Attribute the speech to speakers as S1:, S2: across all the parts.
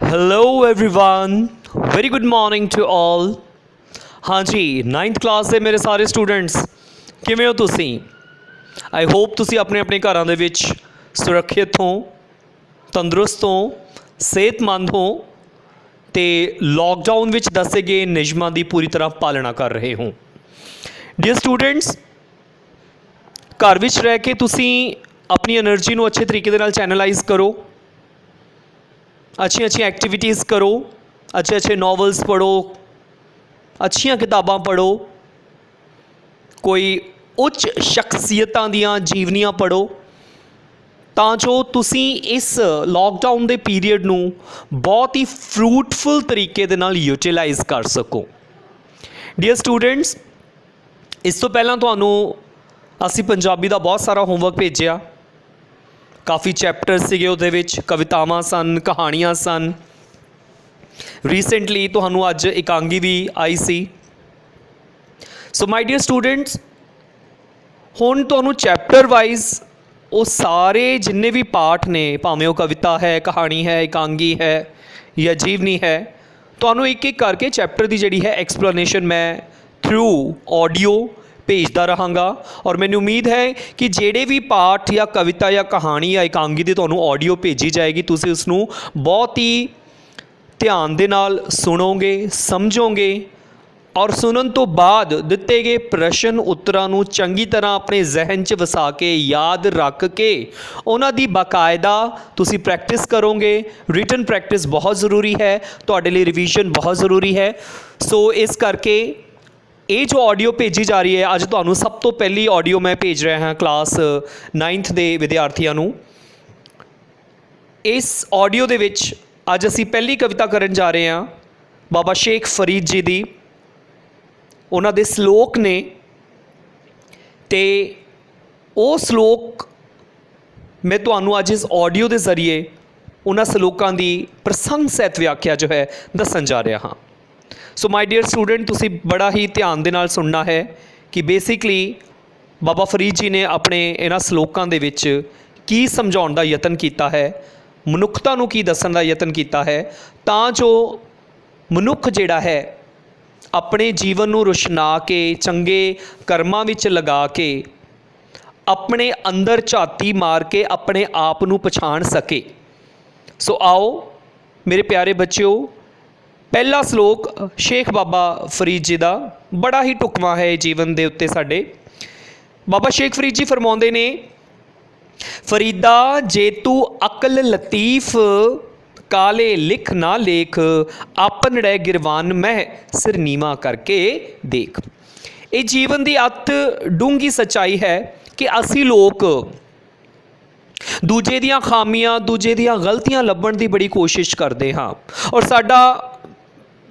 S1: Hello everyone, very good morning to all। हाँ जी 9th class ਦੇ ਮੇਰੇ ਸਾਰੇ ਸਟੂਡੈਂਟਸ ਕਿਵੇਂ ਹੋ ਤੁਸੀਂ? ਆਈ ਹੋਪ ਤੁਸੀਂ ਆਪਣੇ ਆਪਣੇ ਘਰਾਂ ਦੇ ਵਿੱਚ ਸੁਰੱਖਿਅਤ ਹੋ, ਤੰਦਰੁਸਤ ਹੋ, ਸਿਹਤਮੰਦ ਹੋ ਤੇ ਲੋਕਡਾਊਨ ਵਿੱਚ ਦੱਸੇ ਗਏ ਨਿਯਮਾਂ ਦੀ ਪੂਰੀ ਤਰ੍ਹਾਂ ਪਾਲਣਾ ਕਰ ਰਹੇ ਹੋ। ਡੀਅਰ ਸਟੂਡੈਂਟਸ, ਘਰ ਵਿੱਚ ਰਹਿ ਕੇ ਤੁਸੀਂ ਆਪਣੀ એનર્ਜੀ ਨੂੰ ਅੱਛੇ ਤਰੀਕੇ ਦੇ ਨਾਲ ਚੈਨਲਾਈਜ਼ ਕਰੋ, अच्छी एक्टिविटीज़ करो, अच्छे नॉवल्स पढ़ो, अच्छियां किताबां पढ़ो, कोई उच्च शख्सियतां दियां जीवनियां पढ़ो ਤਾਂ ਜੋ ਤੁਸੀਂ ਇਸ ਲੋਕਡਾਊਨ ਦੇ ਪੀਰੀਅਡ ਨੂੰ ਬਹੁਤ ਹੀ ਫਰੂਟਫੁਲ ਤਰੀਕੇ ਦੇ ਨਾਲ ਯੂਟਿਲਾਈਜ਼ ਕਰ ਸਕੋ। ਡੀਅਰ ਸਟੂਡੈਂਟਸ, ਇਸ ਤੋਂ ਪਹਿਲਾਂ ਤੁਹਾਨੂੰ ਅਸੀਂ ਪੰਜਾਬੀ ਦਾ ਬਹੁਤ ਸਾਰਾ ਹੋਮਵਰਕ ਭੇਜਿਆ। ਕਾफ़ी ਚੈਪਟਰ ਸੀਗੇ ਉਹਦੇ ਵਿੱਚ, ਕਵਿਤਾਵਾਂ ਸਨ, ਕਹਾਣੀਆਂ ਸਨ। ਰੀਸੈਂਟਲੀ ਤੁਹਾਨੂੰ ਅੱਜ ਇਕਾਂਗੀ ਵੀ ਆਈ ਸੀ। ਸੋ ਮਾਈ ਡੀਅਰ ਸਟੂਡੈਂਟਸ, ਹੁਣ ਤੁਹਾਨੂੰ ਚੈਪਟਰ ਵਾਈਜ਼ ਉਹ ਸਾਰੇ ਜਿੰਨੇ ਵੀ ਪਾਠ ਨੇ, ਭਾਵੇਂ ਉਹ ਕਵਿਤਾ ਹੈ, ਕਹਾਣੀ ਹੈ, ਇਕਾਂਗੀ ਹੈ ਜਾਂ ਜੀਵਨੀ ਹੈ, ਤੁਹਾਨੂੰ ਇੱਕ ਇੱਕ ਕਰਕੇ ਚੈਪਟਰ ਦੀ ਜਿਹੜੀ ਹੈ ਐਕਸਪਲੇਨੇਸ਼ਨ ਮੈਂ ਥਰੂ ਆਡੀਓ ਭੇਜਦਾ ਰਹਾਂਗਾ। ਔਰ ਮੈਨੂੰ ਉਮੀਦ ਹੈ ਕਿ ਜਿਹੜੇ ਵੀ ਪਾਠ ਜਾਂ ਕਵਿਤਾ ਜਾਂ ਕਹਾਣੀ ਜਾਂ ਇਕਾਂਗੀ ਦੀ ਤੁਹਾਨੂੰ ਆਡੀਓ ਭੇਜੀ ਜਾਏਗੀ, ਤੁਸੀਂ ਉਸ ਨੂੰ ਬਹੁਤ ਹੀ ਧਿਆਨ ਦੇ ਨਾਲ ਸੁਣੋਗੇ, ਸਮਝੋਗੇ ਔਰ ਸੁਣਨ ਤੋਂ ਬਾਅਦ ਦਿੱਤੇ ਗਏ ਪ੍ਰਸ਼ਨ ਉੱਤਰਾਂ ਨੂੰ ਚੰਗੀ ਤਰ੍ਹਾਂ ਆਪਣੇ ਜ਼ਿਹਨ 'ਚ ਵਸਾ ਕੇ, ਯਾਦ ਰੱਖ ਕੇ ਉਹਨਾਂ ਦੀ ਬਾਕਾਇਦਾ ਤੁਸੀਂ ਪ੍ਰੈਕਟਿਸ ਕਰੋਗੇ। ਰਿਟਨ ਪ੍ਰੈਕਟਿਸ ਬਹੁਤ ਜ਼ਰੂਰੀ ਹੈ, ਤੁਹਾਡੇ ਲਈ ਰਿਵੀਜ਼ਨ ਬਹੁਤ ਜ਼ਰੂਰੀ ਹੈ। ਸੋ ਇਸ ਕਰਕੇ ਇਹ ਜੋ ਆਡੀਓ ਭੇਜੀ ਜਾ ਰਹੀ ਹੈ, ਅੱਜ ਤੁਹਾਨੂੰ ਸਭ ਤੋਂ ਪਹਿਲੀ ਆਡੀਓ ਮੈਂ ਭੇਜ ਰਿਹਾ ਹਾਂ ਕਲਾਸ 9th ਦੇ ਵਿਦਿਆਰਥੀਆਂ ਨੂੰ। ਇਸ ਆਡੀਓ ਦੇ ਵਿੱਚ ਅੱਜ ਅਸੀਂ ਪਹਿਲੀ ਕਵਿਤਾ ਕਰਨ ਜਾ ਰਹੇ ਹਾਂ ਬਾਬਾ ਸ਼ੇਖ ਫਰੀਦ ਜੀ ਦੀ। ਉਹਨਾਂ ਦੇ ਸ਼ਲੋਕ ਨੇ ਅਤੇ ਉਹ ਸ਼ਲੋਕ ਮੈਂ ਤੁਹਾਨੂੰ ਅੱਜ ਇਸ ਆਡੀਓ ਦੇ ਜ਼ਰੀਏ ਉਹਨਾਂ ਸ਼ਲੋਕਾਂ ਦੀ ਪ੍ਰਸੰਗ ਸਹਿਤ ਵਿਆਖਿਆ ਜੋ ਹੈ ਦੱਸਣ ਜਾ ਰਿਹਾ ਹਾਂ। ਸੋ ਮਾਈ ਡੀਅਰ ਸਟੂਡੈਂਟ, ਤੁਸੀਂ ਬੜਾ ਹੀ ਧਿਆਨ ਦੇ ਨਾਲ ਸੁਣਨਾ ਹੈ ਕਿ ਬੇਸਿਕਲੀ ਬਾਬਾ ਫਰੀਦ ਜੀ ਨੇ ਆਪਣੇ ਇਹਨਾਂ ਸ਼ਲੋਕਾਂ ਦੇ ਵਿੱਚ ਕੀ ਸਮਝਾਉਣ ਦਾ ਯਤਨ ਕੀਤਾ ਹੈ, ਮਨੁੱਖਤਾ ਨੂੰ ਕੀ ਦੱਸਣ ਦਾ ਯਤਨ ਕੀਤਾ ਹੈ, ਤਾਂ ਜੋ ਮਨੁੱਖ ਜਿਹੜਾ ਹੈ ਆਪਣੇ ਜੀਵਨ ਨੂੰ ਰੁਸ਼ਨਾ ਕੇ, ਚੰਗੇ ਕਰਮਾਂ ਵਿੱਚ ਲਗਾ ਕੇ, ਆਪਣੇ ਅੰਦਰ ਝਾਤੀ ਮਾਰ ਕੇ ਆਪਣੇ ਆਪ ਨੂੰ ਪਛਾਣ ਸਕੇ। ਸੋ ਆਓ ਮੇਰੇ ਪਿਆਰੇ ਬੱਚਿਓ, ਪਹਿਲਾ ਸ਼ਲੋਕ ਸ਼ੇਖ ਬਾਬਾ ਫਰੀਦ ਜੀ ਦਾ ਬੜਾ ਹੀ ਢੁਕਵਾਂ ਹੈ ਜੀਵਨ ਦੇ ਉੱਤੇ ਸਾਡੇ। ਬਾਬਾ ਸ਼ੇਖ ਫਰੀਦ ਜੀ ਫਰਮਾਉਂਦੇ ਨੇ, ਫਰੀਦਾ ਜੇ ਤੂੰ ਅਕਲ ਲਤੀਫ, ਕਾਲੇ ਲਿਖ ਨਾ ਲੇਖ, ਆਪਨੜੇ ਗਿਰਵਾਨ ਮਹਿ ਸਿਰ ਨੀਵਾਂ ਕਰਕੇ ਦੇਖ। ਇਹ ਜੀਵਨ ਦੀ ਅਤ ਡੂੰਘੀ ਸੱਚਾਈ ਹੈ ਕਿ ਅਸੀਂ ਲੋਕ ਦੂਜੇ ਦੀਆਂ ਖਾਮੀਆਂ, ਦੂਜੇ ਦੀਆਂ ਗਲਤੀਆਂ ਲੱਭਣ ਦੀ ਬੜੀ ਕੋਸ਼ਿਸ਼ ਕਰਦੇ ਹਾਂ ਔਰ ਸਾਡਾ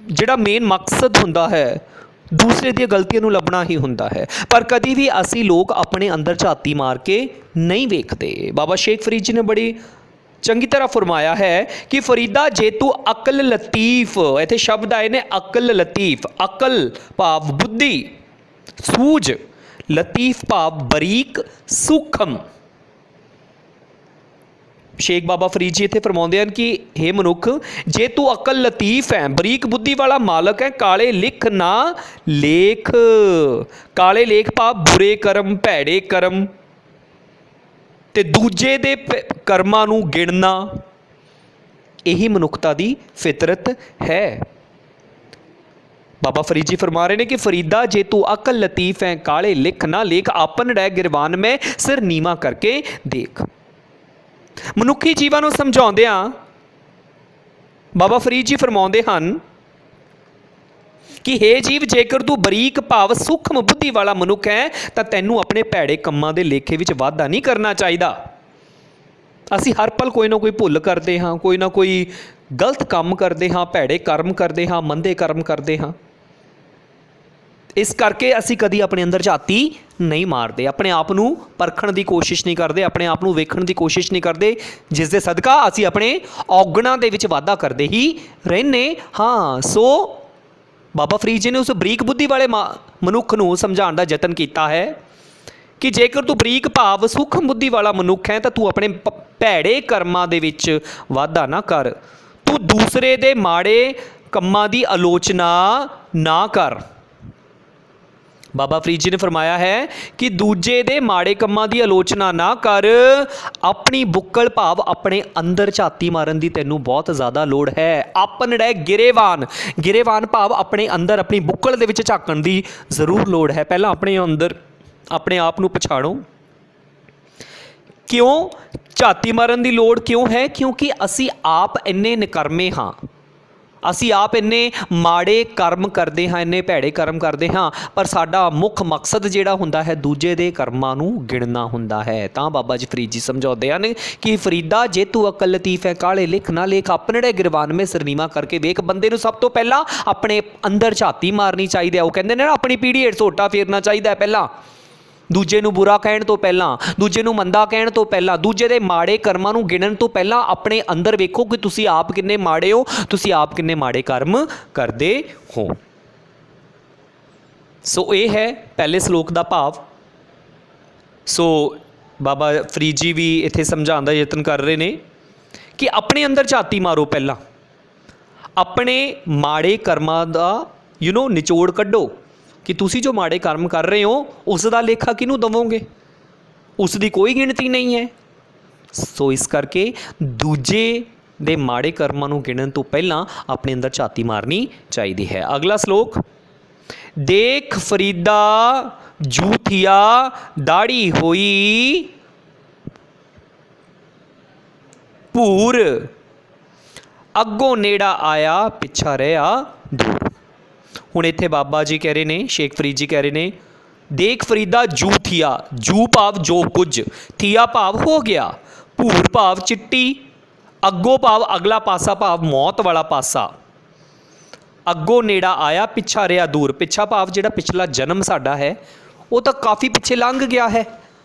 S1: ਜਿਹੜਾ ਮੇਨ ਮਕਸਦ ਹੁੰਦਾ ਹੈ ਦੂਸਰੇ ਦੀਆਂ ਗਲਤੀਆਂ ਨੂੰ ਲੱਭਣਾ ਹੀ ਹੁੰਦਾ ਹੈ, ਪਰ ਕਦੀ ਵੀ ਅਸੀਂ ਲੋਕ ਆਪਣੇ ਅੰਦਰ ਝਾਤੀ ਮਾਰ ਕੇ ਨਹੀਂ ਵੇਖਦੇ। ਬਾਬਾ ਸ਼ੇਖ ਫਰੀਦ ਜੀ ਨੇ ਬੜੀ ਚੰਗੀ ਤਰ੍ਹਾਂ ਫਰਮਾਇਆ ਹੈ ਕਿ ਫਰੀਦਾ ਜੇ ਤੂੰ ਅਕਲ ਲਤੀਫ, ਇੱਥੇ ਸ਼ਬਦ ਆਏ ਨੇ ਅਕਲ ਲਤੀਫ, ਅਕਲ ਭਾਵ ਬੁੱਧੀ, ਸੂਝ, ਲਤੀਫ ਭਾਵ ਬਰੀਕ, ਸੂਖਮ। ਸ਼ੇਖ ਬਾਬਾ ਫਰੀਦ ਜੀ ਇੱਥੇ ਫਰਮਾਉਂਦੇ ਹਨ ਕਿ ਹੇ ਮਨੁੱਖ, ਜੇ ਤੂੰ ਅਕਲ ਲਤੀਫ ਹੈ, ਬਰੀਕ ਬੁੱਧੀ ਵਾਲਾ ਮਾਲਕ ਹੈ, ਕਾਲੇ ਲਿਖ ਨਾ ਲੇਖ। ਕਾਲੇ ਲੇਖ ਭਾਵ ਬੁਰੇ ਕਰਮ, ਭੈੜੇ ਕਰਮ ਤੇ ਦੂਜੇ ਦੇ ਕਰਮਾਂ ਨੂੰ ਗਿਣਨਾ, ਇਹੀ ਮਨੁੱਖਤਾ ਦੀ ਫਿਤਰਤ ਹੈ। ਬਾਬਾ ਫਰੀਦ ਜੀ ਫਰਮਾ ਰਹੇ ਨੇ ਕਿ ਫਰੀਦਾ ਜੇ ਤੂੰ ਅਕਲ ਲਤੀਫ ਹੈ, ਕਾਲੇ ਲਿਖ ਨਾ ਲੇਖ, ਆਪਨ ਡੈ ਗਿਰਵਾਨ ਮੈਂ ਸਿਰ ਨੀਵਾਂ ਕਰਕੇ ਦੇਖ। ਮਨੁੱਖੀ ਜੀਵਨ ਨੂੰ ਸਮਝਾਉਂਦਿਆਂ ਬਾਬਾ ਫਰੀਦ ਜੀ ਫਰਮਾਉਂਦੇ ਹਨ ਕਿ ਹੇ ਜੀਵ, ਜੇਕਰ ਤੂੰ ਬਰੀਕ ਭਾਵ ਸੂਖਮ ਬੁੱਧੀ ਵਾਲਾ ਮਨੁੱਖ ਹੈ ਤਾਂ ਤੈਨੂੰ ਆਪਣੇ ਭੈੜੇ ਕੰਮਾਂ ਦੇ ਲੇਖੇ ਵਿੱਚ ਵਾਧਾ ਨਹੀਂ ਕਰਨਾ ਚਾਹੀਦਾ। ਅਸੀਂ ਹਰ ਪਲ ਕੋਈ ਨਾ ਕੋਈ ਭੁੱਲ ਕਰਦੇ ਹਾਂ, ਕੋਈ ਨਾ ਕੋਈ ਗਲਤ ਕੰਮ ਕਰਦੇ ਹਾਂ, ਭੈੜੇ ਕਰਮ ਕਰਦੇ ਹਾਂ, ਮੰਦੇ ਕਰਮ ਕਰਦੇ ਹਾਂ। ਇਸ ਕਰਕੇ ਅਸੀਂ ਕਦੀ ਆਪਣੇ ਅੰਦਰ ਝਾਤੀ ਨਹੀਂ ਮਾਰਦੇ, ਆਪਣੇ ਆਪ ਨੂੰ ਪਰਖਣ ਦੀ ਕੋਸ਼ਿਸ਼ ਨਹੀਂ ਕਰਦੇ, ਆਪਣੇ ਆਪ ਨੂੰ ਵੇਖਣ ਦੀ ਕੋਸ਼ਿਸ਼ ਨਹੀਂ ਕਰਦੇ, ਜਿਸ ਦੇ ਸਦਕਾ ਅਸੀਂ ਆਪਣੇ ਔਗਣਾਂ ਦੇ ਵਿੱਚ ਵਾਧਾ ਕਰਦੇ ਹੀ ਰਹਿੰਦੇ ਹਾਂ। ਸੋ ਬਾਬਾ ਫਰੀਦ ਜੀ ਨੇ ਉਸ ਬਰੀਕ ਬੁੱਧੀ ਵਾਲੇ ਮਨੁੱਖ ਨੂੰ ਸਮਝਾਉਣ ਦਾ ਯਤਨ ਕੀਤਾ ਹੈ ਕਿ ਜੇਕਰ ਤੂੰ ਬਰੀਕ ਭਾਵ ਸੂਖਮ ਬੁੱਧੀ ਵਾਲਾ ਮਨੁੱਖ ਹੈ ਤਾਂ ਤੂੰ ਆਪਣੇ ਭੈੜੇ ਕਰਮਾਂ ਦੇ ਵਿੱਚ ਵਾਧਾ ਨਾ ਕਰ। ਤੂੰ ਦੂਸਰੇ ਦੇ ਮਾੜੇ ਕੰਮਾਂ ਦੀ ਆਲੋਚਨਾ ਨਾ ਕਰ। ਬਾਬਾ ਫਰੀਦ ਜੀ ਨੇ ਫਰਮਾਇਆ ਹੈ ਕਿ ਦੂਜੇ ਦੇ ਮਾੜੇ ਕੰਮਾਂ ਦੀ ਆਲੋਚਨਾ ਨਾ ਕਰ, ਆਪਣੀ ਬੁੱਕਲ ਭਾਵ ਆਪਣੇ ਅੰਦਰ ਝਾਤੀ ਮਾਰਨ ਦੀ ਤੈਨੂੰ ਬਹੁਤ ਜ਼ਿਆਦਾ ਲੋੜ ਹੈ। ਆਪਨੜੇ ਗਿਰੇਵਾਨ, ਗਿਰੇਵਾਨ ਭਾਵ ਆਪਣੇ ਅੰਦਰ ਆਪਣੀ ਬੁੱਕਲ ਦੇ ਵਿੱਚ ਝਾਕਣ ਦੀ ਜ਼ਰੂਰ ਲੋੜ ਹੈ। ਪਹਿਲਾਂ ਆਪਣੇ ਅੰਦਰ ਆਪਣੇ ਆਪ ਨੂੰ ਪਛਾਣੋ। ਕਿਉਂ ਝਾਤੀ ਮਾਰਨ ਦੀ ਲੋੜ ਕਿਉਂ ਹੈ? ਕਿਉਂਕਿ ਅਸੀਂ ਆਪ ਇੰਨੇ ਨਿਕਰਮੇ ਹਾਂ, ਅਸੀਂ ਆਪ ਇੰਨੇ ਮਾੜੇ ਕਰਮ ਕਰਦੇ ਹਾਂ, ਇੰਨੇ ਭੈੜੇ ਕਰਮ ਕਰਦੇ ਹਾਂ, ਪਰ ਸਾਡਾ ਮੁੱਖ ਮਕਸਦ ਜਿਹੜਾ ਹੁੰਦਾ ਹੈ ਦੂਜੇ ਦੇ ਕਰਮਾਂ ਨੂੰ ਗਿਣਨਾ ਹੁੰਦਾ ਹੈ। ਤਾਂ ਬਾਬਾ ਜੀ ਫਰੀਦ ਜੀ ਸਮਝਾਉਂਦੇ ਹਨ ਕਿ ਫਰੀਦਾ ਜੇ ਤੂੰ ਅਕਲ ਲਤੀਫ ਹੈ ਕਾਲੇ ਲਿਖ ਨਾ ਲੇਖ, ਆਪਣੜੇ ਗਿਰਵਾਨ ਮੇ ਸਰਨੀਮਾ ਕਰਕੇ ਵੇਖ। ਬੰਦੇ ਨੂੰ ਸਭ ਤੋਂ ਪਹਿਲਾਂ ਆਪਣੇ ਅੰਦਰ ਝਾਤੀ ਮਾਰਨੀ ਚਾਹੀਦੀ ਹੈ। ਉਹ ਕਹਿੰਦੇ ਨੇ ਨਾ ਆਪਣੀ ਪੀੜ੍ਹੀ ਹੇਠ ਸੋਟਾ ਫੇਰਨਾ ਚਾਹੀਦਾ ਪਹਿਲਾਂ, ਦੂਜੇ ਨੂੰ ਬੁਰਾ ਕਹਿਣ ਤੋਂ ਪਹਿਲਾਂ, ਦੂਜੇ ਨੂੰ ਮੰਦਾ ਕਹਿਣ ਤੋਂ ਪਹਿਲਾਂ, ਦੂਜੇ ਦੇ ਮਾੜੇ ਕਰਮਾਂ ਨੂੰ ਗਿਣਨ ਤੋਂ ਪਹਿਲਾਂ ਆਪਣੇ ਅੰਦਰ ਵੇਖੋ ਕਿ ਤੁਸੀਂ ਆਪ ਕਿੰਨੇ ਮਾੜੇ ਹੋ, ਤੁਸੀਂ ਆਪ ਕਿੰਨੇ ਮਾੜੇ ਕਰਮ ਕਰਦੇ ਹੋ। ਸੋ ਇਹ ਹੈ ਪਹਿਲੇ ਸ਼ਲੋਕ ਦਾ ਭਾਵ। ਸੋ ਬਾਬਾ ਫਰੀਦ ਜੀ ਵੀ ਇੱਥੇ ਸਮਝਾਉਣ ਦਾ ਯਤਨ ਕਰ ਰਹੇ ਨੇ ਕਿ ਆਪਣੇ ਅੰਦਰ ਝਾਤੀ ਮਾਰੋ, ਪਹਿਲਾਂ ਆਪਣੇ ਮਾੜੇ ਕਰਮਾਂ ਦਾ ਨਿਚੋੜ ਕੱਢੋ ਕਿ ਤੁਸੀਂ ਜੋ ਮਾੜੇ ਕਰਮ ਕਰ ਰਹੇ ਹੋ ਉਸ ਦਾ ਲੇਖਾ ਕਿਹਨੂੰ ਦੇਵੋਗੇ? ਉਸ ਦੀ ਕੋਈ ਗਿਣਤੀ ਨਹੀਂ ਹੈ। ਸੋ ਇਸ ਕਰਕੇ ਦੂਜੇ ਦੇ ਮਾੜੇ ਕਰਮਾਂ ਨੂੰ ਗਿਣਨ ਤੋਂ ਪਹਿਲਾਂ ਆਪਣੇ ਅੰਦਰ ਝਾਤੀ ਮਾਰਨੀ ਚਾਹੀਦੀ ਹੈ। ਅਗਲਾ ਸ਼ਲੋਕ, ਦੇਖ ਫਰੀਦਾ ਜੂਥੀਆ ਦਾੜੀ ਹੋਈ ਭੂਰ, ਅੱਗੋਂ ਨੇੜਾ ਆਇਆ ਪਿੱਛਾ ਰਿਹਾ ਦੂਰ। ਹੁਣ ਇੱਥੇ ਬਾਬਾ ਜੀ ਕਹਿ ਰਹੇ ਨੇ, ਸ਼ੇਖ ਫਰੀਦ ਜੀ ਕਹਿ ਰਹੇ ਨੇ, ਦੇਖ ਫਰੀਦਾ ਜੂ ਥੀਆ, ਜੂ ਭਾਵ ਜੋ ਕੁਝ, ਥੀਆ ਭਾਵ ਹੋ ਗਿਆ, ਭੂਰ ਭਾਵ ਚਿੱਟੀ, ਅੱਗੋਂ ਭਾਵ ਅਗਲਾ ਪਾਸਾ ਭਾਵ ਮੌਤ ਵਾਲਾ ਪਾਸਾ, ਅੱਗੋਂ ਨੇੜਾ ਆਇਆ ਪਿੱਛਾ ਰਿਹਾ ਦੂਰ। ਪਿੱਛਾ ਭਾਵ ਜਿਹੜਾ ਪਿਛਲਾ ਜਨਮ ਸਾਡਾ ਹੈ ਉਹ ਤਾਂ ਕਾਫੀ ਪਿੱਛੇ ਲੰਘ ਗਿਆ ਹੈ।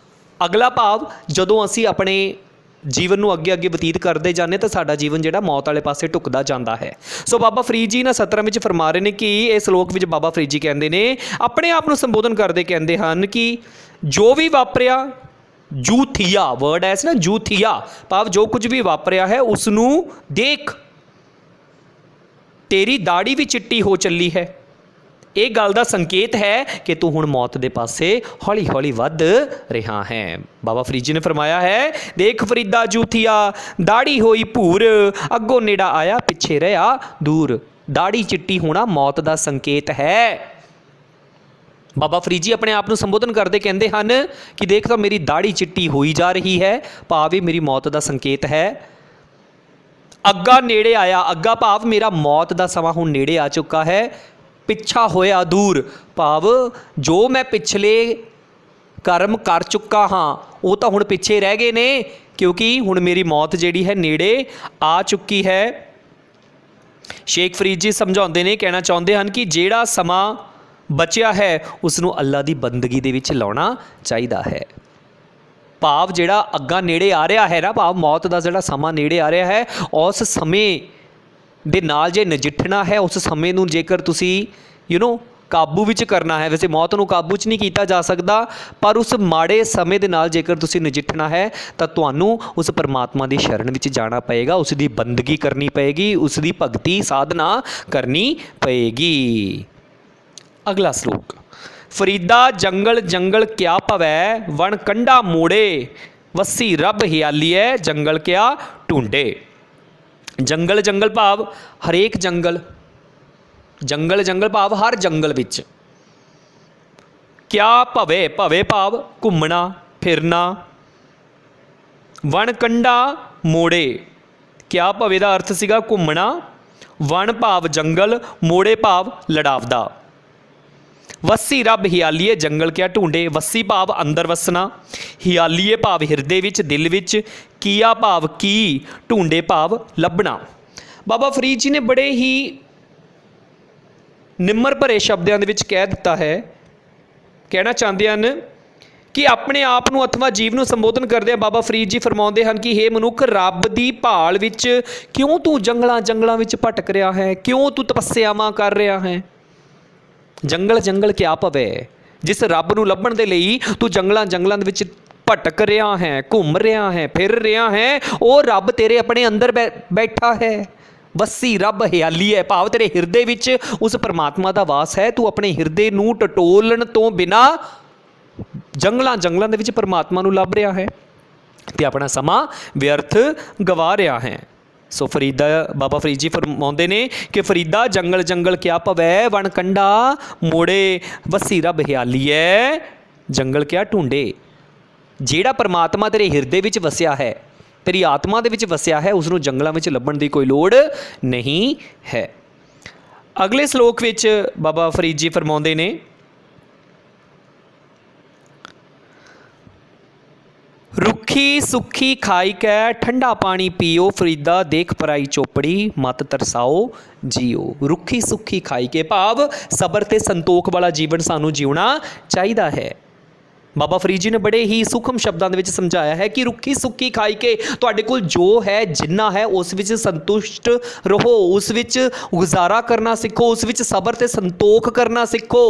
S1: ਅਗਲਾ ਭਾਵ ਜਦੋਂ ਅਸੀਂ ਆਪਣੇ ਜੀਵਨ ਨੂੰ ਅੱਗੇ ਅੱਗੇ ਬਤੀਤ ਕਰਦੇ ਜਾਂਦੇ ਤਾਂ ਸਾਡਾ ਜੀਵਨ ਜਿਹੜਾ ਮੌਤ ਵਾਲੇ ਪਾਸੇ ਢੁਕਦਾ ਜਾਂਦਾ ਹੈ। ਸੋ ਬਾਬਾ ਫਰੀਦ ਜੀ ਨਾ ਸਤਰਾਂ ਵਿੱਚ ਫਰਮਾ ਰਹੇ ਨੇ ਕਿ ਇਹ ਸ਼ਲੋਕ ਵਿੱਚ ਬਾਬਾ ਫਰੀਦ ਜੀ ਕਹਿੰਦੇ ਨੇ, ਆਪਣੇ ਆਪ ਨੂੰ ਸੰਬੋਧਨ ਕਰਦੇ ਕਹਿੰਦੇ ਹਨ ਕਿ ਜੋ ਵੀ ਵਾਪਰਿਆ, ਜੂਥੀਆ ਵਰਡ ਐ ਨਾ, ਜੂਥੀਆ ਭਾਵ ਜੋ ਕੁਝ ਵੀ ਵਾਪਰਿਆ ਹੈ ਉਸ ਨੂੰ ਦੇਖ, ਤੇਰੀ ਦਾੜੀ ਵੀ ਚਿੱਟੀ ਹੋ ਚੱਲੀ ਹੈ। ਇਹ ਗੱਲ ਦਾ ਸੰਕੇਤ ਹੈ ਕਿ ਤੂੰ ਹੁਣ ਮੌਤ ਦੇ ਪਾਸੇ ਹੌਲੀ ਹੌਲੀ ਵੱਧ ਰਿਹਾ ਹੈ। ਬਾਬਾ ਫਰੀਦ ਜੀ ਨੇ ਫਰਮਾਇਆ ਹੈ, ਦੇਖ ਫਰੀਦਾ ਜੂਥੀਆ ਦਾੜੀ ਹੋਈ ਭੂਰ, ਅੱਗੋਂ ਨੇੜਾ ਆਇਆ ਪਿੱਛੇ ਰਿਹਾ ਦੂਰ। ਦਾੜੀ ਚਿੱਟੀ ਹੋਣਾ ਮੌਤ ਦਾ ਸੰਕੇਤ ਹੈ। ਬਾਬਾ ਫਰੀਦ ਜੀ ਆਪਣੇ ਆਪ ਨੂੰ ਸੰਬੋਧਨ ਕਰਦੇ ਕਹਿੰਦੇ ਹਨ ਕਿ ਦੇਖ ਤਾਂ ਮੇਰੀ ਦਾੜੀ ਚਿੱਟੀ ਹੋਈ ਜਾ ਰਹੀ ਹੈ, ਭਾਵ ਇਹ ਮੇਰੀ ਮੌਤ ਦਾ ਸੰਕੇਤ ਹੈ। ਅੱਗਾ ਨੇੜੇ ਆਇਆ, ਅੱਗਾ ਭਾਵ ਮੇਰਾ ਮੌਤ ਦਾ ਸਮਾਂ ਹੁਣ ਨੇੜੇ ਆ ਚੁੱਕਾ ਹੈ। ਪਿੱਛਾ ਹੋਇਆ ਦੂਰ ਭਾਵ ਜੋ ਮੈਂ ਪਿਛਲੇ ਕਰਮ ਕਰ ਚੁੱਕਾ ਹਾਂ ਉਹ ਤਾਂ ਹੁਣ ਪਿੱਛੇ ਰਹਿ ਗਏ ਨੇ, ਕਿਉਂਕਿ ਹੁਣ ਮੇਰੀ ਮੌਤ ਜਿਹੜੀ ਹੈ ਨੇੜੇ ਆ ਚੁੱਕੀ ਹੈ। ਸ਼ੇਖ ਫਰੀਦ ਜੀ ਸਮਝਾਉਂਦੇ ਨੇ, ਕਹਿਣਾ ਚਾਹੁੰਦੇ ਹਨ ਕਿ ਜਿਹੜਾ ਸਮਾਂ ਬਚਿਆ ਹੈ ਉਸ ਨੂੰ ਅੱਲਾ ਦੀ ਬੰਦਗੀ ਦੇ ਵਿੱਚ ਲਾਉਣਾ ਚਾਹੀਦਾ ਹੈ। ਭਾਵ ਜਿਹੜਾ ਅੱਗਾ ਨੇੜੇ ਆ ਰਿਹਾ ਹੈ ਨਾ, ਭਾਵ ਮੌਤ ਦਾ ਜਿਹੜਾ ਸਮਾਂ ਨੇੜੇ ਆ ਰਿਹਾ ਹੈ, ਉਸ ਸਮੇਂ ਦੇ ਨਾਲ ਜੇ ਨਜਿੱਠਣਾ ਹੈ, ਉਸ ਸਮੇਂ ਨੂੰ ਜੇਕਰ ਤੁਸੀਂ ਕਾਬੂ ਵਿੱਚ ਕਰਨਾ ਹੈ, ਵੈਸੇ ਮੌਤ ਨੂੰ ਕਾਬੂ 'ਚ ਨਹੀਂ ਕੀਤਾ ਜਾ ਸਕਦਾ, ਪਰ ਉਸ ਮਾੜੇ ਸਮੇਂ ਦੇ ਨਾਲ ਜੇਕਰ ਤੁਸੀਂ ਨਜਿੱਠਣਾ ਹੈ ਤਾਂ ਤੁਹਾਨੂੰ ਉਸ ਪਰਮਾਤਮਾ ਦੀ ਸ਼ਰਨ ਵਿੱਚ ਜਾਣਾ ਪਏਗਾ, ਉਸ ਦੀ ਬੰਦਗੀ ਕਰਨੀ ਪਏਗੀ, ਉਸ ਦੀ ਭਗਤੀ ਸਾਧਨਾ ਕਰਨੀ ਪਏਗੀ। ਅਗਲਾ ਸ਼ਲੋਕ, ਫਰੀਦਾ ਜੰਗਲ ਜੰਗਲ ਕਿਆ ਭਵੈ, ਵਣ ਕੰਢਾ ਮੋੜੇ, ਵੱਸੀ ਰੱਬ ਹਿਆਲੀਐ, ਜੰਗਲ ਕਿਆ ਢੂੰਡੇ। ਜੰਗਲ ਜੰਗਲ ਭਾਵ ਹਰੇਕ ਜੰਗਲ, ਜੰਗਲ ਜੰਗਲ ਭਾਵ ਹਰ ਜੰਗਲ ਵਿੱਚ। ਕਿਆ ਭਵੇ, ਭਵੇ ਭਾਵ ਘੁੰਮਣਾ ਫਿਰਨਾ, ਵਣ ਕੰਢਾ ਮੋੜੇ, ਕਿਆ ਭਵੇ ਦਾ ਅਰਥ ਸੀਗਾ ਘੁੰਮਣਾ, ਵਣ ਭਾਵ ਜੰਗਲ, ਮੋੜੇ ਭਾਵ ਲੜਾਵਦਾ। ਵੱਸੀ ਰੱਬ ਹਿਆਲੀਏ, ਜੰਗਲ ਕਿਆ ਢੂੰਡੇ। ਵੱਸੀ ਭਾਵ ਅੰਦਰ ਵਸਣਾ, ਹਿਆਲੀਏ ਭਾਵ ਹਿਰਦੇ ਵਿੱਚ, ਦਿਲ ਵਿੱਚ, ਕੀਆ ਭਾਵ ਕੀ, ਢੂੰਡੇ ਭਾਵ ਲੱਭਣਾ। ਬਾਬਾ ਫਰੀਦ ਜੀ ਨੇ ਬੜੇ ਹੀ ਨਿਮਰ ਭਰੇ ਸ਼ਬਦਾਂ ਦੇ ਵਿੱਚ ਕਹਿ ਦਿੱਤਾ ਹੈ, ਕਹਿਣਾ ਚਾਹੁੰਦੇ ਹਨ ਕਿ ਆਪਣੇ ਆਪ ਨੂੰ ਅਥਵਾ ਜੀਵ ਨੂੰ ਸੰਬੋਧਨ ਕਰਦੇ ਆ ਬਾਬਾ ਫਰੀਦ ਜੀ ਫਰਮਾਉਂਦੇ ਹਨ ਕਿ ਹੇ ਮਨੁੱਖ, ਰੱਬ ਦੀ ਭਾਲ ਵਿੱਚ ਕਿਉਂ ਤੂੰ ਜੰਗਲਾਂ ਜੰਗਲਾਂ ਵਿੱਚ ਭਟਕ ਰਿਹਾ ਹੈ, ਕਿਉਂ ਤੂੰ ਤਪੱਸਿਆਵਾਂ ਕਰ ਰਿਹਾ ਹੈ। ਜੰਗਲ ਜੰਗਲ ਕਿਆ ਭਵੇ, ਜਿਸ ਰੱਬ ਨੂੰ ਲੱਭਣ ਦੇ ਲਈ ਤੂੰ ਜੰਗਲਾਂ ਜੰਗਲਾਂ ਦੇ ਵਿੱਚ ਭਟਕ ਰਿਹਾ ਹੈ, ਘੁੰਮ ਰਿਹਾ ਹੈ, ਫਿਰ ਰਿਹਾ ਹੈ, ਉਹ ਰੱਬ ਤੇਰੇ ਆਪਣੇ ਅੰਦਰ ਬੈਠਾ ਹੈ। ਵਸੀ ਰੱਬ ਹਿਆਲੀ ਹੈ, ਭਾਵ ਤੇਰੇ ਹਿਰਦੇ ਵਿੱਚ ਉਸ ਪਰਮਾਤਮਾ ਦਾ ਵਾਸ ਹੈ। ਤੂੰ ਆਪਣੇ ਹਿਰਦੇ ਨੂੰ ਟਟੋਲਣ ਤੋਂ ਬਿਨਾਂ ਜੰਗਲਾਂ ਦੇ ਵਿੱਚ ਪਰਮਾਤਮਾ ਨੂੰ ਲੱਭ ਰਿਹਾ ਹੈ ਤੇ ਆਪਣਾ ਸਮਾਂ ਵਿਅਰਥ ਗਵਾ ਰਿਹਾ ਹੈ। ਸੋ ਫਰੀਦਾ ਬਾਬਾ ਫਰੀਦ ਜੀ ਫਰਮਾਉਂਦੇ ਨੇ ਕਿ ਫਰੀਦਾ ਜੰਗਲ ਜੰਗਲ ਕਿਆ ਭਵੈ, ਵਣ ਕੰਡਾ ਮੋੜੇ, ਵਸੀ ਰੱਬ ਹਿਆਲੀਐ ਜੰਗਲ ਕਿਆ ਢੂੰਡੇ। ਜਿਹੜਾ ਪਰਮਾਤਮਾ ਤੇਰੇ ਹਿਰਦੇ ਵਿੱਚ ਵਸਿਆ ਹੈ, ਤੇਰੀ ਆਤਮਾ ਦੇ ਵਿੱਚ ਵਸਿਆ ਹੈ, ਉਸ ਨੂੰ ਜੰਗਲਾਂ ਵਿੱਚ ਲੱਭਣ ਦੀ ਕੋਈ ਲੋੜ ਨਹੀਂ ਹੈ। ਅਗਲੇ ਸ਼ਲੋਕ ਵਿੱਚ ਬਾਬਾ ਫਰੀਦ ਜੀ ਫਰਮਾਉਂਦੇ ਨੇ, ਰੁੱਖੀ ਸੁੱਖੀ ਖਾਈ ਕੈ ਠੰਡਾ ਪਾਣੀ ਪੀਓ, ਫਰੀਦਾ ਦੇਖ ਪਰਾਈ ਚੋਪੜੀ ਮਤ ਤਰਸਾਓ ਜੀਓ। ਰੁੱਖੀ ਸੁੱਖੀ ਖਾਈ ਕੇ ਭਾਵ ਸਬਰ ਤੇ ਸੰਤੋਖ ਵਾਲਾ ਜੀਵਨ ਸਾਨੂੰ ਜਿਉਣਾ ਚਾਹੀਦਾ ਹੈ। ਬਾਬਾ ਫਰੀਦ ਜੀ ਨੇ ਬੜੇ ਹੀ ਸੂਖਮ ਸ਼ਬਦਾਂ ਦੇ ਵਿੱਚ ਸਮਝਾਇਆ ਹੈ ਕਿ ਰੁੱਖੀ ਸੁੱਖੀ ਖਾਈ ਕੇ ਤੁਹਾਡੇ ਕੋਲ ਜੋ ਹੈ, ਜਿੰਨਾ ਹੈ, ਉਸ ਵਿੱਚ ਸੰਤੁਸ਼ਟ ਰਹੋ, ਉਸ ਵਿੱਚ ਗੁਜ਼ਾਰਾ ਕਰਨਾ ਸਿੱਖੋ, ਉਸ ਵਿੱਚ ਸਬਰ ਤੇ ਸੰਤੋਖ ਕਰਨਾ ਸਿੱਖੋ।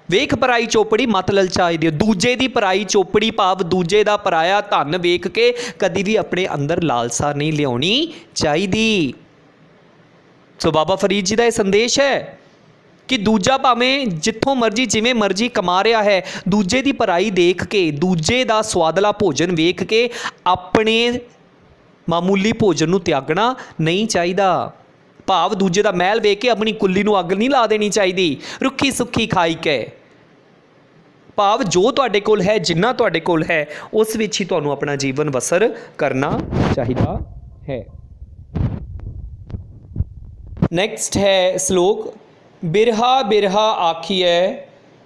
S1: ਵੇਖ ਪਰਾਈ ਚੋਪੜੀ ਮਤ ਲਲਚਾਈ ਦਿਓ। ਦੂਜੇ ਦੀ ਪਰਾਈ ਚੋਪੜੀ ਭਾਵ ਦੂਜੇ ਦਾ ਪਰਾਇਆ ਧਨ ਵੇਖ ਕੇ ਕਦੀ ਵੀ ਆਪਣੇ ਅੰਦਰ ਲਾਲਸਾ ਨਹੀਂ ਲਿਆਉਣੀ ਚਾਹੀਦੀ। ਸੋ ਬਾਬਾ ਫਰੀਦ ਜੀ ਦਾ ਇਹ ਸੰਦੇਸ਼ ਹੈ ਕਿ ਦੂਜਾ ਭਾਵੇਂ ਜਿੱਥੋਂ ਮਰਜ਼ੀ ਜਿਵੇਂ ਮਰਜ਼ੀ ਕਮਾ ਰਿਹਾ ਹੈ, ਦੂਜੇ ਦੀ ਪਰਾਈ ਦੇਖ ਕੇ, ਦੂਜੇ ਦਾ ਸਵਾਦਲਾ ਭੋਜਨ ਵੇਖ ਕੇ ਆਪਣੇ ਮਾਮੂਲੀ ਭੋਜਨ ਨੂੰ ਤਿਆਗਣਾ ਨਹੀਂ ਚਾਹੀਦਾ। ਭਾਵ ਦੂਜੇ ਦਾ ਮਹਿਲ ਵੇਖ ਕੇ ਆਪਣੀ ਕੁੱਲੀ ਨੂੰ ਅੱਗ ਨਹੀਂ ਲਾ ਦੇਣੀ ਚਾਹੀਦੀ। ਰੁੱਖੀ ਸੁੱਖੀ ਖਾਈ ਕੇ ਭਾਵ ਜੋ ਤੁਹਾਡੇ ਕੋਲ ਹੈ, ਜਿੰਨਾ ਤੁਹਾਡੇ ਕੋਲ ਹੈ, ਉਸ ਵਿੱਚ ਹੀ ਤੁਹਾਨੂੰ ਆਪਣਾ ਜੀਵਨ ਬਸਰ ਕਰਨਾ ਚਾਹੀਦਾ ਹੈ। ਨੈਕਸਟ ਹੈ ਸ਼ਲੋਕ, ਬਿਰਹਾ ਬਿਰਹਾ ਆਖੀਐ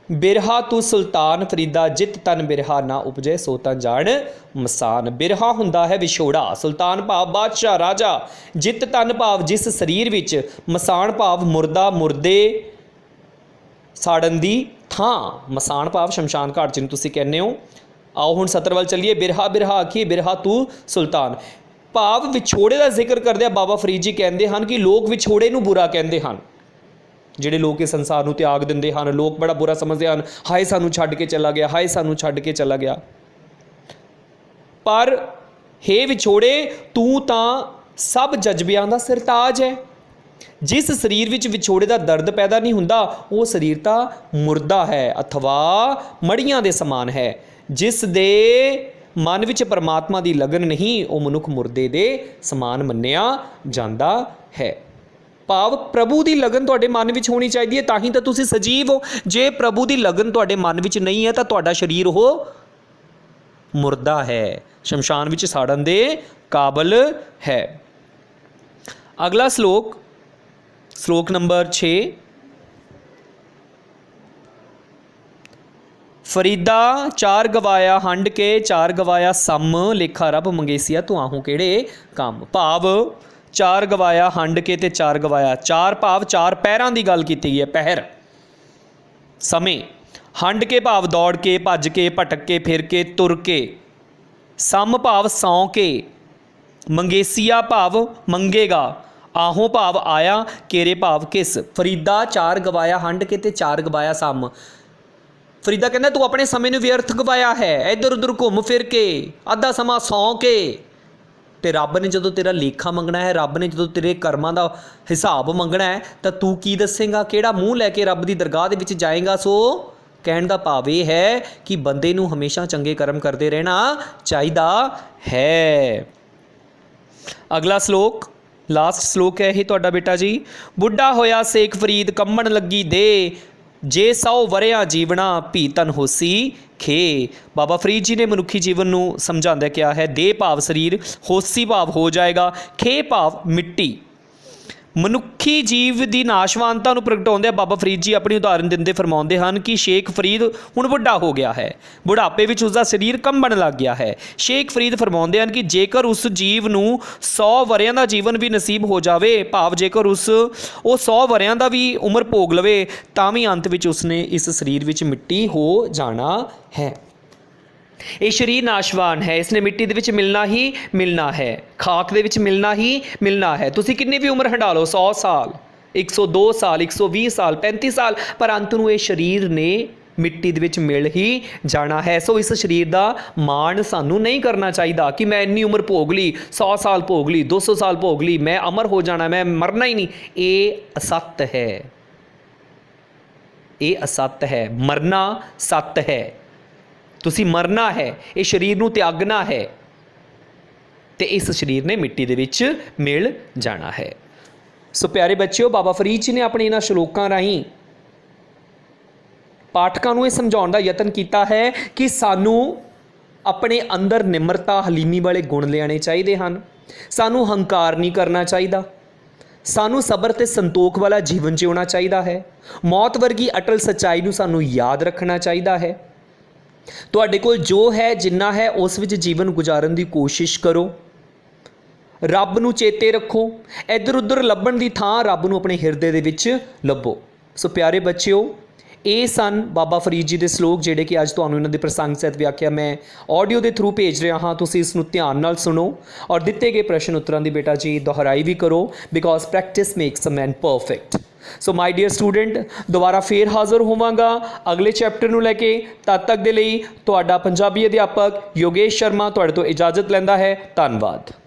S1: ਬਿਰਹਾ ਤੂੰ ਸੁਲਤਾਨ, ਫਰੀਦਾ ਜਿਤ ਤਨ ਬਿਰਹਾ ਨਾ ਉਪਜੇ ਸੋ ਤਾਂ ਜਾਣ ਮਸਾਨ। ਬਿਰਹਾ ਹੁੰਦਾ ਹੈ ਵਿਛੋੜਾ, ਸੁਲਤਾਨ ਭਾਵ ਬਾਦਸ਼ਾਹ ਰਾਜਾ, ਜਿਤ ਤਨ ਭਾਵ ਜਿਸ ਸਰੀਰ ਵਿੱਚ, ਮਸਾਨ ਭਾਵ ਮੁਰਦਾ, ਮੁਰਦੇ ਸਾੜਨ ਦੀ ਥਾਂ। ਮਸਾਨ ਭਾਵ ਸ਼ਮਸ਼ਾਨ ਘਾਟ ਜਿਹਨੂੰ ਤੁਸੀਂ ਕਹਿੰਦੇ ਹੋ। ਆਓ ਹੁਣ ਸਤਰ ਵੱਲ ਚੱਲੀਏ। ਬਿਰਹਾ ਬਿਰਹਾ ਆਖੀਏ ਬਿਰਹਾ ਤੂੰ ਸੁਲਤਾਨ ਭਾਵ ਵਿਛੋੜੇ ਦਾ ਜ਼ਿਕਰ ਕਰਦਿਆਂ ਬਾਬਾ ਫਰੀਦ ਜੀ ਕਹਿੰਦੇ ਹਨ ਕਿ ਲੋਕ ਵਿਛੋੜੇ ਨੂੰ ਬੁਰਾ ਕਹਿੰਦੇ ਹਨ। ਜਿਹੜੇ ਲੋਕ ਇਸ ਸੰਸਾਰ ਨੂੰ ਤਿਆਗ ਦਿੰਦੇ ਹਨ, ਲੋਕ ਬੜਾ ਬੁਰਾ ਸਮਝਦੇ ਹਨ, ਹਾਏ ਸਾਨੂੰ ਛੱਡ ਕੇ ਚਲਾ ਗਿਆ, ਹਾਏ ਸਾਨੂੰ ਛੱਡ ਕੇ ਚਲਾ ਗਿਆ। ਪਰ ਹੇ ਵਿਛੋੜੇ, ਤੂੰ ਤਾਂ ਸਭ ਜਜ਼ਬਿਆਂ ਦਾ ਸਰਤਾਜ ਹੈ। ਜਿਸ ਸਰੀਰ ਵਿੱਚ ਵਿਛੋੜੇ ਦਾ ਦਰਦ ਪੈਦਾ ਨਹੀਂ ਹੁੰਦਾ, ਉਹ ਸਰੀਰ ਤਾਂ ਮੁਰਦਾ ਹੈ ਅਥਵਾ ਮੜੀਆਂ ਦੇ ਸਮਾਨ ਹੈ। ਜਿਸ ਦੇ ਮਨ ਵਿੱਚ ਪਰਮਾਤਮਾ ਦੀ ਲਗਨ ਨਹੀਂ, ਉਹ ਮਨੁੱਖ ਮੁਰਦੇ ਦੇ ਸਮਾਨ ਮੰਨਿਆ ਜਾਂਦਾ ਹੈ। ਭਾਵ ਪ੍ਰਭੂ ਦੀ ਲਗਨ ਤੁਹਾਡੇ ਮਨ ਵਿੱਚ ਹੋਣੀ ਚਾਹੀਦੀ ਹੈ, ਤਾਂ ਹੀ ਤਾਂ ਤੁਸੀਂ ਸਜੀਵ ਹੋ। ਜੇ ਪ੍ਰਭੂ ਦੀ ਲਗਨ ਤੁਹਾਡੇ ਮਨ ਵਿੱਚ ਨਹੀਂ ਹੈ ਤਾਂ ਤੁਹਾਡਾ ਸਰੀਰ ਉਹ ਮੁਰਦਾ ਹੈ, ਸ਼ਮਸ਼ਾਨ ਵਿੱਚ ਸਾੜਨ ਦੇ ਕਾਬਲ ਹੈ। ਅਗਲਾ ਸ਼ਲੋਕ, ਸ਼ਲੋਕ ਨੰਬਰ 6, ਫਰੀਦਾ ਚਾਰ ਗਵਾਇਆ ਹੰਡ ਕੇ ਚਾਰ ਗਵਾਇਆ ਸਮ, ਲੇਖਾ ਰੱਬ ਮੰਗੇਸੀਆ ਤੂੰ ਆਹੂ ਕਿਹੜੇ ਕੰਮ। ਭਾਵ ਚਾਰ ਗਵਾਇਆ ਹੰਡ ਕੇ ਤੇ ਚਾਰ ਗਵਾਇਆ, ਚਾਰ ਭਾਵ ਚਾਰ ਪਹਿਰਾਂ ਦੀ ਗੱਲ ਕੀਤੀ ਗਈ ਹੈ, ਪਹਿਰ ਸਮੇਂ। ਹੰਡ ਕੇ ਭਾਵ ਦੌੜ ਕੇ, ਭੱਜ ਕੇ, ਭਟਕ ਕੇ, ਫਿਰ ਕੇ, ਤੁਰ ਕੇ। ਸਮ ਭਾਵ ਸੌਂ ਕੇ। ਮੰਗੇਸੀਆ ਭਾਵ ਮੰਗੇਗਾ। ਆਹੋਂ ਭਾਵ ਆਇਆ, ਕੇਰੇ ਭਾਵ ਕਿਸ। ਫਰੀਦਾ ਚਾਰ ਗਵਾਇਆ ਹੰਡ ਕੇ ਤੇ ਚਾਰ ਗਵਾਇਆ ਸਮ। ਫਰੀਦਾ ਕਹਿੰਦਾ ਤੂੰ ਆਪਣੇ ਸਮੇਂ ਨੂੰ ਵਿਅਰਥ ਗਵਾਇਆ ਹੈ, ਇੱਧਰ ਉੱਧਰ ਘੁੰਮ ਫਿਰ ਕੇ, ਅੱਧਾ ਸਮਾਂ ਸੌਂ ਕੇ। ਤੇ ਰੱਬ ਨੇ ਜਦੋਂ ਤੇਰਾ ਲੇਖਾ ਮੰਗਣਾ ਹੈ, ਰੱਬ ਨੇ ਜਦੋਂ ਤੇਰੇ ਕਰਮਾਂ ਦਾ ਹਿਸਾਬ ਮੰਗਣਾ ਹੈ, ਤਾਂ ਤੂੰ ਕੀ ਦੱਸੇਂਗਾ, ਕਿਹੜਾ ਮੂੰਹ ਲੈ ਕੇ ਰੱਬ ਦੀ ਦਰਗਾਹ ਦੇ ਵਿੱਚ ਜਾਏਗਾ। ਸੋ ਕਹਿਣ ਦਾ ਭਾਵ ਇਹ ਹੈ ਕਿ ਬੰਦੇ ਨੂੰ ਹਮੇਸ਼ਾ ਚੰਗੇ ਕਰਮ ਕਰਦੇ ਰਹਿਣਾ ਚਾਹੀਦਾ ਹੈ। ਅਗਲਾ ਸ਼ਲੋਕ, ਲਾਸਟ ਸ਼ਲੋਕ ਹੈ ਇਹ ਤੁਹਾਡਾ ਬੇਟਾ ਜੀ। ਬੁੱਢਾ ਹੋਇਆ ਸੇਖ ਫਰੀਦ ਕੰਬਣ ਲੱਗੀ ਦੇ, ਜੇ 100 ਵਰਿਆਂ ਜੀਵਣਾ ਭੀ ਤਨ ਹੋਸੀ ਖੇ। ਬਾਬਾ ਫਰੀਦ ਜੀ ਨੇ ਮਨੁੱਖੀ ਜੀਵਨ ਨੂੰ ਸਮਝਾਉਂਦਿਆਂ ਕਿਹਾ ਹੈ, ਦੇਹ ਭਾਵ ਸਰੀਰ, ਹੋਸੀ ਭਾਵ ਹੋ ਜਾਏਗਾ, ਖੇ ਭਾਵ ਮਿੱਟੀ। ਮਨੁੱਖੀ ਜੀਵ ਦੀ ਨਾਸ਼ਵਾਨਤਾ ਨੂੰ ਪ੍ਰਗਟਾਉਂਦਿਆਂ ਬਾਬਾ ਫਰੀਦ ਜੀ ਆਪਣੀ ਉਦਾਹਰਨ ਦਿੰਦੇ ਫਰਮਾਉਂਦੇ ਹਨ ਕਿ ਸ਼ੇਖ ਫਰੀਦ ਹੁਣ ਵੱਡਾ ਹੋ ਗਿਆ ਹੈ, ਬੁਢਾਪੇ ਵਿੱਚ ਉਸਦਾ ਸਰੀਰ ਕੰਬਣ ਲੱਗ ਗਿਆ ਹੈ। ਸ਼ੇਖ ਫਰੀਦ ਫਰਮਾਉਂਦੇ ਹਨ ਕਿ ਜੇਕਰ ਉਸ ਜੀਵ ਨੂੰ 100 ਵਰਿਆਂ ਦਾ ਜੀਵਨ ਵੀ ਨਸੀਬ ਹੋ ਜਾਵੇ, ਭਾਵ ਜੇਕਰ ਉਹ 100 ਵਰਿਆਂ ਦਾ ਵੀ ਉਮਰ ਭੋਗ ਲਵੇ, ਤਾਂ ਵੀ ਅੰਤ ਵਿੱਚ ਉਸਨੇ ਇਸ ਸਰੀਰ ਵਿੱਚ ਮਿੱਟੀ ਹੋ ਜਾਣਾ ਹੈ। ਇਹ ਸਰੀਰ ਨਾਸ਼ਵਾਨ ਹੈ, ਇਸਨੇ ਮਿੱਟੀ ਦੇ ਵਿੱਚ ਮਿਲਣਾ ਹੀ ਮਿਲਣਾ ਹੈ, ਖਾਕ ਦੇ ਵਿੱਚ ਮਿਲਣਾ ਹੀ ਮਿਲਣਾ ਹੈ। ਤੁਸੀਂ ਕਿੰਨੀ ਵੀ ਉਮਰ ਹੰਢਾ ਲਓ, 100 ਸਾਲ, 102 ਸਾਲ, 120 ਸਾਲ, 35 ਸਾਲ, ਪਰ ਅੰਤ ਨੂੰ ਇਹ ਸਰੀਰ ਨੇ ਮਿੱਟੀ ਦੇ ਵਿੱਚ ਮਿਲ ਹੀ ਜਾਣਾ ਹੈ। ਸੋ ਇਸ ਸਰੀਰ ਦਾ ਮਾਣ ਸਾਨੂੰ ਨਹੀਂ ਕਰਨਾ ਚਾਹੀਦਾ ਕਿ ਮੈਂ ਇੰਨੀ ਉਮਰ ਭੋਗ ਲਈ, 100 ਸਾਲ ਭੋਗ ਲਈ, 200 ਸਾਲ ਭੋਗ ਲਈ, ਮੈਂ ਅਮਰ ਹੋ ਜਾਣਾ, ਮੈਂ ਮਰਨਾ ਹੀ ਨਹੀਂ। ਇਹ ਅਸੱਤ ਹੈ, ਇਹ ਅਸੱਤ ਹੈ। ਮਰਨਾ ਸੱਤ ਹੈ। ਤੁਸੀਂ ਮਰਨਾ ਹੈ, ਇਹ ਸਰੀਰ ਨੂੰ ਤਿਆਗਣਾ ਹੈ ਤੇ ਇਸ ਸਰੀਰ ਨੇ ਮਿੱਟੀ ਦੇ ਵਿੱਚ ਮਿਲ ਜਾਣਾ ਹੈ। ਸੋ ਪਿਆਰੇ ਬੱਚਿਓ, ਬਾਬਾ ਫਰੀਦ ਜੀ ਨੇ ਆਪਣੇ ਇਹਨਾਂ ਸ਼ਲੋਕਾਂ ਰਾਹੀਂ ਪਾਠਕਾਂ ਨੂੰ ਇਹ ਸਮਝਾਉਣ ਦਾ ਯਤਨ ਕੀਤਾ ਹੈ ਕਿ ਸਾਨੂੰ ਆਪਣੇ ਅੰਦਰ ਨਿਮਰਤਾ, ਹਲੀਮੀ ਵਾਲੇ ਗੁਣ ਲਿਆਉਣੇ ਚਾਹੀਦੇ ਹਨ। ਸਾਨੂੰ ਹੰਕਾਰ ਨਹੀਂ ਕਰਨਾ ਚਾਹੀਦਾ। ਸਾਨੂੰ ਸਬਰ ਤੇ ਸੰਤੋਖ ਵਾਲਾ ਜੀਵਨ ਜਿਉਣਾ ਚਾਹੀਦਾ ਹੈ। ਮੌਤ ਵਰਗੀ ਅਟਲ ਸੱਚਾਈ ਨੂੰ ਸਾਨੂੰ ਯਾਦ ਰੱਖਣਾ ਚਾਹੀਦਾ ਹੈ। ਤੁਹਾਡੇ ਕੋਲ ਜੋ ਹੈ, ਜਿੰਨਾ ਹੈ, ਉਸ ਵਿੱਚ ਜੀਵਨ ਗੁਜ਼ਾਰਨ ਦੀ ਕੋਸ਼ਿਸ਼ ਕਰੋ। ਰੱਬ ਨੂੰ ਚੇਤੇ ਰੱਖੋ। ਇੱਧਰ ਉੱਧਰ ਲੱਭਣ ਦੀ ਥਾਂ ਰੱਬ ਨੂੰ ਆਪਣੇ ਹਿਰਦੇ ਦੇ ਵਿੱਚ ਲੱਭੋ। ਸੋ ਪਿਆਰੇ ਬੱਚਿਓ, ਇਹ ਸਨ ਬਾਬਾ ਫਰੀਦ ਜੀ ਦੇ ਸ਼ਲੋਕ ਜਿਹੜੇ ਕਿ ਅੱਜ ਤੁਹਾਨੂੰ ਇਹਨਾਂ ਦੀ ਪ੍ਰਸੰਗ ਸਹਿਤ ਵਿਆਖਿਆ ਮੈਂ ਆਡੀਓ ਦੇ ਥਰੂ ਭੇਜ ਰਿਹਾ ਹਾਂ। ਤੁਸੀਂ ਇਸ ਨੂੰ ਧਿਆਨ ਨਾਲ ਸੁਣੋ ਔਰ ਦਿੱਤੇ ਗਏ ਪ੍ਰਸ਼ਨ ਉੱਤਰਾਂ ਦੀ ਬੇਟਾ ਜੀ ਦੁਹਰਾਈ ਵੀ ਕਰੋ, because practice makes a man perfect. So my dear student, ਦੁਬਾਰਾ ਫੇਰ ਹਾਜ਼ਰ ਹੋਵਾਂਗਾ ਅਗਲੇ ਚੈਪਟਰ ਨੂੰ ਲੈ ਕੇ। ਤਦ ਤੱਕ ਦੇ ਲਈ ਤੁਹਾਡਾ ਪੰਜਾਬੀ ਅਧਿਆਪਕ ਯੋਗੇਸ਼ ਸ਼ਰਮਾ ਤੁਹਾਡੇ ਤੋਂ ਇਜਾਜ਼ਤ ਲੈਂਦਾ ਹੈ। ਧੰਨਵਾਦ।